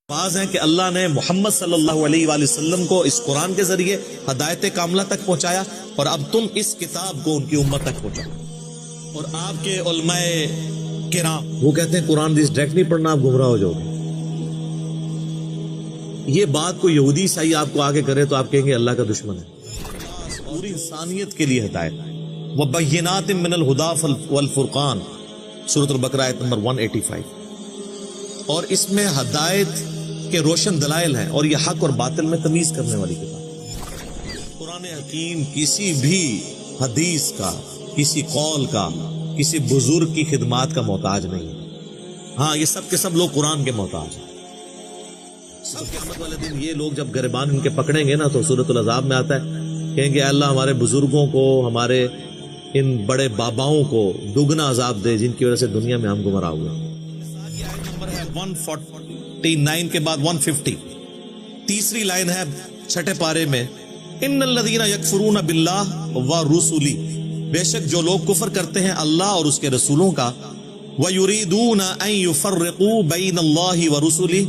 الفاظ ہیں کہ اللہ نے محمد صلی اللہ علیہ وآلہ وسلم کو اس قرآن کے ذریعے ہدایت کاملہ تک پہنچایا، اور اب تم اس کتاب کو ان کی امت تک پہنچاؤ۔ اور آپ کے علماء کرام وہ کہتے ہیں قرآن حدیث ڈائریکٹ نہیں پڑھنا، آپ گمراہ ہو جاؤ گے۔ یہ بات کوئی یہودی عیسائی آپ کو آگے کرے تو آپ کہیں گے اللہ کا دشمن ہے۔ پوری انسانیت کے لیے ہدایت وَبَيِّنَاتٍ مِّنَ الْهُدَىٰ وَالْفُرْقَانِ سورۃ البقرہ آیت نمبر 185۔ اور اس میں ہدایت کے روشن دلائل ہیں، اور یہ حق اور باطل میں تمیز کرنے والی کتاب۔ قرآن حکیم کسی بھی حدیث کا، کسی قول کا، کسی بزرگ کی خدمات کا محتاج نہیں ہے۔ ہاں، یہ سب کے سب لوگ قرآن کے محتاج ہیں۔ سب قیامت والے دن یہ لوگ جب گریبان ان کے پکڑیں گے نا، تو سورۃ العذاب میں آتا ہے، کہیں گے اللہ ہمارے بزرگوں کو، ہمارے ان بڑے باباؤں کو دگنا عذاب دے جن کی وجہ سے دنیا میں ہم گمراہ ہوئے۔ نمبر ہے 149 کے بعد 150، تیسری لائن ہے چھٹے پارے میں، ان الذین یکفرون باللہ ورسلہ، بے شک جو لوگ کفر کرتے ہیں اللہ اور اس کے رسولوں کا، ویریدون ان یفرقوا بین اللہ ورسلہ،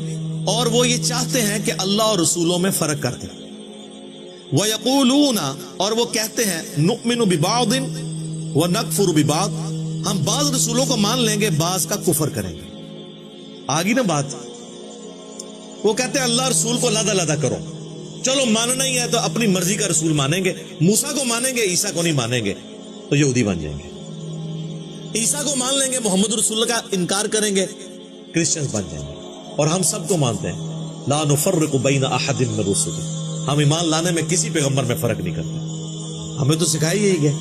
اور وہ یہ چاہتے ہیں کہ اللہ اور رسولوں میں فرق کر دیں، ویقولون، اور وہ کہتے ہیں، نؤمن ببعض ونکفر ببعض، ہم بعض رسولوں کو مان لیں گے، بعض کا کفر کریں گے۔ آگی نا بات، وہ کہتے ہیں اللہ رسول کو علیحدہ علیحدہ کرو، چلو ماننا ہی ہے تو اپنی مرضی کا رسول مانیں گے، موسیٰ کو مانیں گے عیسیٰ کو نہیں مانیں گے تو یہودی بن جائیں گے، عیسیٰ کو مان لیں گے محمد رسول اللہ کا انکار کریں گے کرسچنز بن جائیں گے۔ اور ہم سب کو مانتے ہیں لا نفرق بین احد من رسلہ، ہم ایمان لانے میں کسی پیغمبر میں فرق نہیں کرتے، ہمیں تو سکھائی یہی ہے۔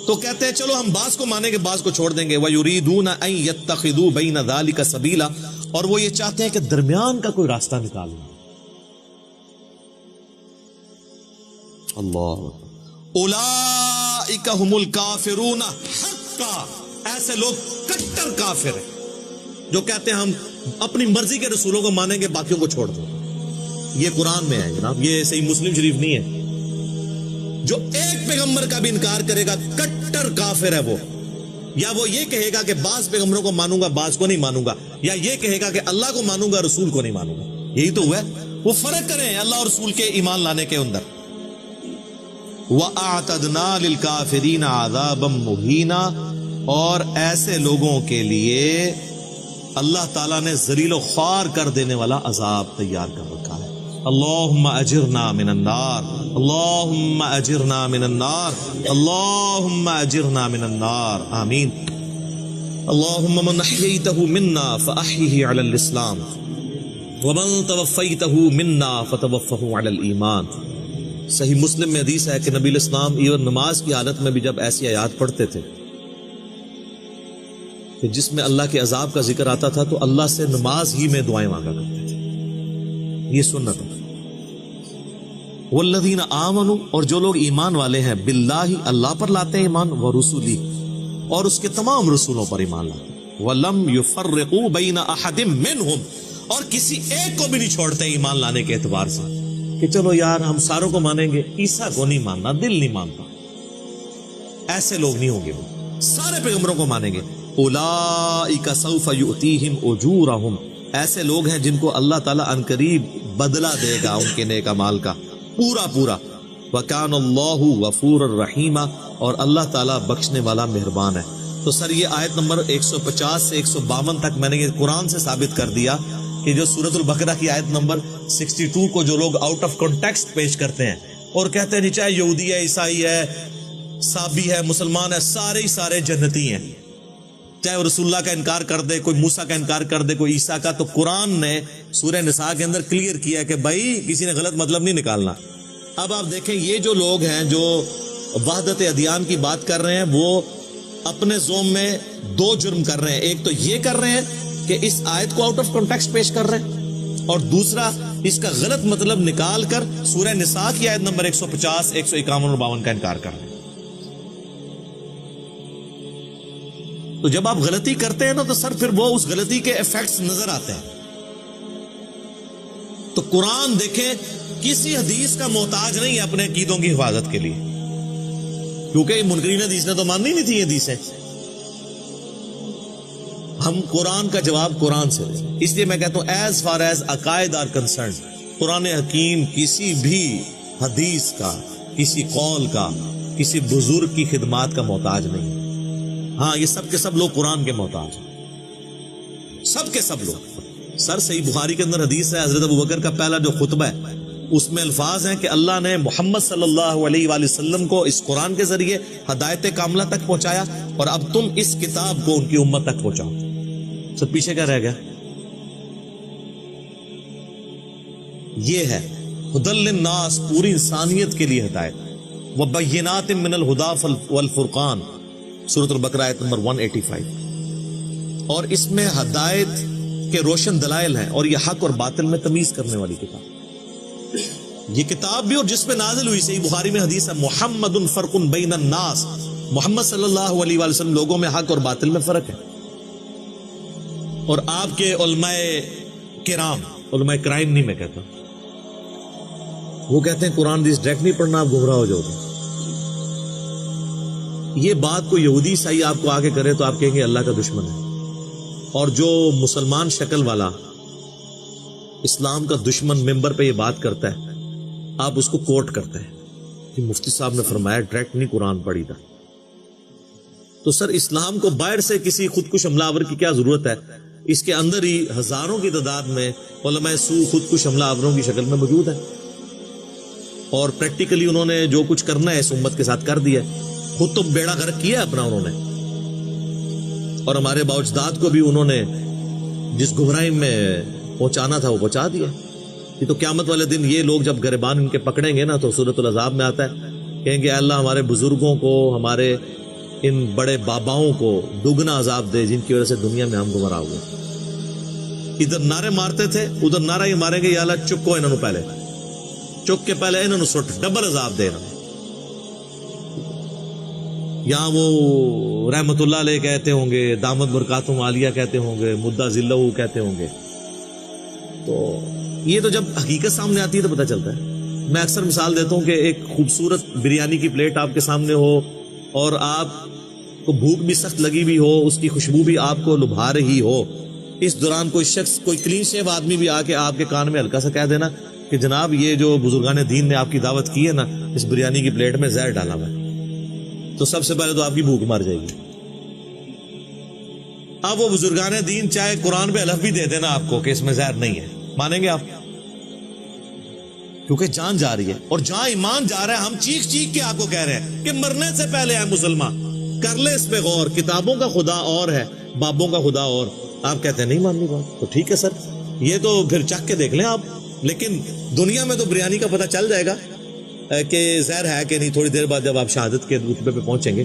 تو کہتے ہیں چلو ہم بعض کو مانیں گے بعض کو چھوڑ دیں گے، وَيُرِيدُونَ أَن يَتَّخِذُوا بَيْنَ ذَلِكَ سَبِيلًا، اور وہ یہ چاہتے ہیں کہ درمیان کا کوئی راستہ نکالنا۔ اللہ اولئک هم الکافرون حقا، ایسے لوگ کٹر کافر ہیں جو کہتے ہیں ہم اپنی مرضی کے رسولوں کو مانیں گے باقیوں کو چھوڑ دیں۔ یہ قرآن میں ہے جناب، یہ صحیح مسلم شریف نہیں ہے۔ جو ایک پیغمبر کا بھی انکار کرے گا کٹر کافر ہے وہ، یا وہ یہ کہے گا کہ بعض پیغمبروں کو مانوں گا بعض کو نہیں مانوں گا، یا یہ کہے گا کہ اللہ کو مانوں گا رسول کو نہیں مانوں گا، یہی تو ہوا ہے۔ وہ فرق کریں اللہ اور رسول کے ایمان لانے کے اندر۔ وَأَعْتَدْنَا لِلْكَافِرِينَ عَذَابًا مُهِينًا، اور ایسے لوگوں کے لیے اللہ تعالیٰ نے ذلیل و خوار کر دینے والا عذاب تیار کر رکھا ہے۔ اللہم اجرنا من النار، اللہم اجرنا من النار، اللہم اجرنا من النار، آمین۔ اللہم من احییتہ منا فاحیہ علی الاسلام، ومن توفیتہ منا فتوفہ علی الایمان۔ صحیح مسلم میں حدیث ہے کہ نبی الاسلام ایون نماز کی حالت میں بھی جب ایسی آیات پڑھتے تھے کہ جس میں اللہ کے عذاب کا ذکر آتا تھا تو اللہ سے نماز ہی میں دعائیں مانگا کرتے تھے، یہ سنت ہے۔ والذین آمنوا، اور جو لوگ ایمان والے ہیں، باللہ، اللہ پر لاتے ہیں ایمان، ورسلہ، اور اس کے تمام رسولوں پر ایمان لاتے ہیں، ولم یفرقوا بین احد منہم، اور کسی ایک کو بھی نہیں چھوڑتے ایمان لانے کے اعتبار سے کہ چلو یار ہم ساروں کو مانیں گے، عیسیٰ کو نہیں ماننا، دل نہیں مانتا، ایسے لوگ نہیں ہوں گے، وہ سارے پیغمبروں کو مانیں گے۔ اولئک سوف یؤتیہم اجورہم، ایسے لوگ ہیں جن کو اللہ تعالیٰ عنقریب بدلہ دے گا ان کے نیک اعمال کا پورا پورا۔ وَكَانَ اللَّهُ غَفُورًا رَحِيمًا، اور اللہ تعالیٰ بخشنے والا مہربان ہے۔ تو سر یہ آیت نمبر 150 سے 152 تک میں نے یہ قرآن سے ثابت کر دیا کہ جو سورۃ البقرہ کی آیت نمبر 62 کو جو لوگ آؤٹ آف کانٹیکسٹ پیش کرتے ہیں اور کہتے ہیں نہیں چاہے یہودی ہے، عیسائی ہے، صابی ہے، مسلمان ہے، سارے ہی سارے جنتی ہیں، چاہے وہ رسول اللہ کا انکار کر دے، کوئی موسیٰ کا انکار کر دے، کوئی عیسیٰ کا، تو قرآن نے سورہ نساء کے اندر کلیئر کیا ہے کہ بھائی کسی نے غلط مطلب نہیں نکالنا۔ اب آپ دیکھیں یہ جو لوگ ہیں جو وحدت ادیان کی بات کر رہے ہیں، وہ اپنے زوم میں دو جرم کر رہے ہیں، ایک تو یہ کر رہے ہیں کہ اس آیت کو آؤٹ آف کانٹیکسٹ پیش کر رہے ہیں، اور دوسرا اس کا غلط مطلب نکال کر سورہ نساء کی آیت نمبر 150، 151 اور 52 کا انکار کر رہے ہیں۔ تو جب آپ غلطی کرتے ہیں نا تو سر پھر وہ اس غلطی کے ایفیکٹس نظر آتے ہیں۔ تو قرآن دیکھیں کسی حدیث کا محتاج نہیں ہے اپنے عقیدوں کی حفاظت کے لیے، کیونکہ منکرین حدیث نے تو ماننی نہیں تھی یہ حدیثیں۔ ہم قرآن کا جواب قرآن سے دیں. اس لیے میں کہتا ہوں ایز فار ایز عقائد آر کنسرنڈ، قرآن حکیم کسی بھی حدیث کا، کسی قول کا، کسی بزرگ کی خدمات کا محتاج نہیں. ہاں یہ سب کے سب لوگ قرآن کے محتاج ہیں، سب کے سب لوگ. سر صحیح بخاری کے اندر حدیث ہے، حضرت ابوبکر کا پہلا جو خطبہ ہے اس میں الفاظ ہیں کہ اللہ نے محمد صلی اللہ علیہ وآلہ وسلم کو اس قرآن کے ذریعے ہدایت کاملہ تک پہنچایا، اور اب تم اس کتاب کو ان کی امت تک پہنچاؤ. سب پیچھے کیا رہ گیا؟ یہ ہے ہدی للناس، پوری انسانیت کے لیے ہدایت. وبینات من الہدی والفرقان، سورۃ البقرہ آیت نمبر 185. اور اس میں ہدایت کے روشن دلائل ہیں، اور یہ حق اور باطل میں تمیز کرنے والی کتاب. یہ کتاب بھی اور جس میں نازل ہوئی، صحیح بخاری میں حدیث ہے محمد فرق بین الناس، محمد صلی اللہ علیہ وآلہ وسلم لوگوں میں حق اور باطل میں فرق ہے. اور آپ کے علماء کرام، علماء کرائم نہیں میں کہتا، وہ کہتے ہیں قرآن حدیث ڈائریکٹ نہیں پڑھنا، آپ گمراہ ہو جاؤ گے. یہ بات کو یہودی عیسائی آپ کو آگے کرے تو آپ کہیں گے اللہ کا دشمن ہے، اور جو مسلمان شکل والا اسلام کا دشمن ممبر پہ یہ بات کرتا ہے آپ اس کو کوٹ کرتے ہیں کہ مفتی صاحب نے فرمایا ڈائریکٹ نہیں قرآن پڑھی تھا. تو سر اسلام کو باہر سے کسی خودکش حملہ آور کی کیا ضرورت ہے؟ اس کے اندر ہی ہزاروں کی تعداد میں علماء سو خودکش حملہ آوروں کی شکل میں موجود ہے، اور پریکٹیکلی انہوں نے جو کچھ کرنا ہے اس امت کے ساتھ کر دیا ہے. خود تو بیڑا غرق کیا اپنا انہوں نے، اور ہمارے باوجداد کو بھی انہوں نے جس گمراہی میں پہنچانا تھا وہ پہنچا دیا. یہ تو قیامت والے دن یہ لوگ جب گریبان ان کے پکڑیں گے نا تو سورۃ العذاب میں آتا ہے، کہیں گے اللہ ہمارے بزرگوں کو، ہمارے ان بڑے باباؤں کو دگنا عذاب دے جن کی وجہ سے دنیا میں ہم گمراہ ہوئے. ادھر نعرے مارتے تھے، ادھر نعرہ ہی ماریں گے یا اللہ چکو انہوں نے، پہلے چک کے پہلے انہوں نے سٹ ڈبل عذاب دے رہا. یہاں وہ رحمت اللہ علیہ کہتے ہوں گے، دامت برکاتہم عالیہ کہتے ہوں گے، مدہ ذلہ کہتے ہوں گے. تو یہ تو جب حقیقت سامنے آتی ہے تو پتہ چلتا ہے. میں اکثر مثال دیتا ہوں کہ ایک خوبصورت بریانی کی پلیٹ آپ کے سامنے ہو اور آپ کو بھوک بھی سخت لگی بھی ہو، اس کی خوشبو بھی آپ کو لبھا رہی ہو، اس دوران کوئی شخص، کوئی کلین شیو آدمی بھی آ کے آپ کے کان میں ہلکا سا کہہ دینا کہ جناب یہ جو بزرگان دین نے آپ کی دعوت کی ہے نا، اس بریانی کی پلیٹ میں زہر ڈالا ہوا ہے، تو سب سے پہلے تو آپ کی بھوک مر جائے گی. اب وہ بزرگان دین چاہے قرآن پہ حلف بھی دے دینا آپ کو کہ اس میں زہر نہیں ہے، مانیں گے آپ؟ کیونکہ جان جا رہی ہے، اور جہاں ایمان جا رہا ہے ہم چیخ چیخ کے آپ کو کہہ رہے ہیں کہ مرنے سے پہلے ہے مسلمان، کر لے اس پہ غور، کتابوں کا خدا اور ہے، بابوں کا خدا اور. آپ کہتے ہیں نہیں ماننی بات، تو ٹھیک ہے سر، یہ تو پھر چکھ کے دیکھ لیں آپ. لیکن دنیا میں تو بریانی کا پتہ چل جائے گا کہ زہر ہے کہ نہیں تھوڑی دیر بعد جب آپ شہادت کے رتبے پہ پہنچیں گے.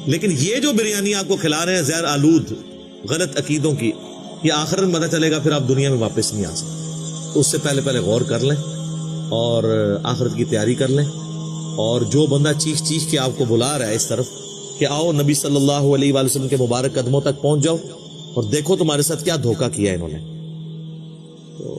لیکن یہ جو بریانی آپ کو کھلا رہے ہیں زہر آلود غلط عقیدوں کی، یہ آخرت میں پتہ چلے گا، پھر آپ دنیا میں واپس نہیں آ سکتے. تو اس سے پہلے غور کر لیں اور آخرت کی تیاری کر لیں. اور جو بندہ چیخ چیخ کے آپ کو بلا رہا ہے اس طرف کہ آؤ نبی صلی اللہ علیہ وآلہ وسلم کے مبارک قدموں تک پہنچ جاؤ، اور دیکھو تمہارے ساتھ کیا دھوکہ کیا انہوں نے، تو